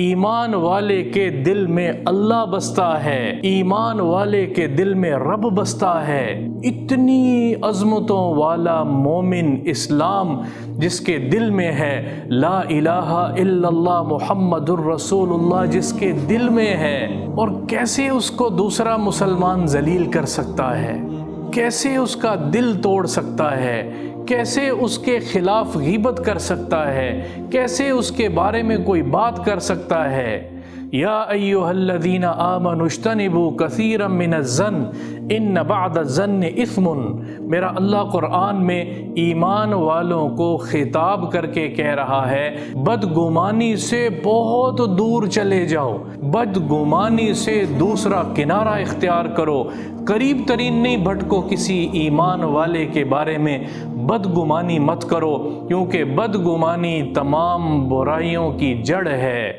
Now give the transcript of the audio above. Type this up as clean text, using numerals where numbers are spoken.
ईमान वाले के दिल में अल्लाह बसता है, ईमान वाले के दिल में रब बसता है। इतनी अज़मतों वाला मोमिन इस्लाम जिसके दिल में है, ला इलाहा इल्लल्लाह मुहम्मदुर रसूलुल्लाह जिसके दिल में है, और कैसे उसको दूसरा मुसलमान जलील कर सकता है, कैसे उसका दिल तोड़ सकता है, कैसे उसके खिलाफ गीबत कर सकता है, कैसे उसके बारे में कोई बात कर सकता है। या अय्युहल्लज़ीना आमनु इज्तनिबू कसीरम मिनज़्ज़न्न इन्न बअदज़्ज़न्नि इस्मुन। मेरा अल्लाह कुरान में ईमान वालों को खिताब करके कह रहा है, बदगुमानी से बहुत दूर चले जाओ, बदगुमानी से दूसरा किनारा इख्तियार करो, करीब तरीन नहीं भटको, किसी ईमान वाले के बारे में बदगुमानी मत करो, क्योंकि बदगुमानी तमाम बुराइयों की जड़ है।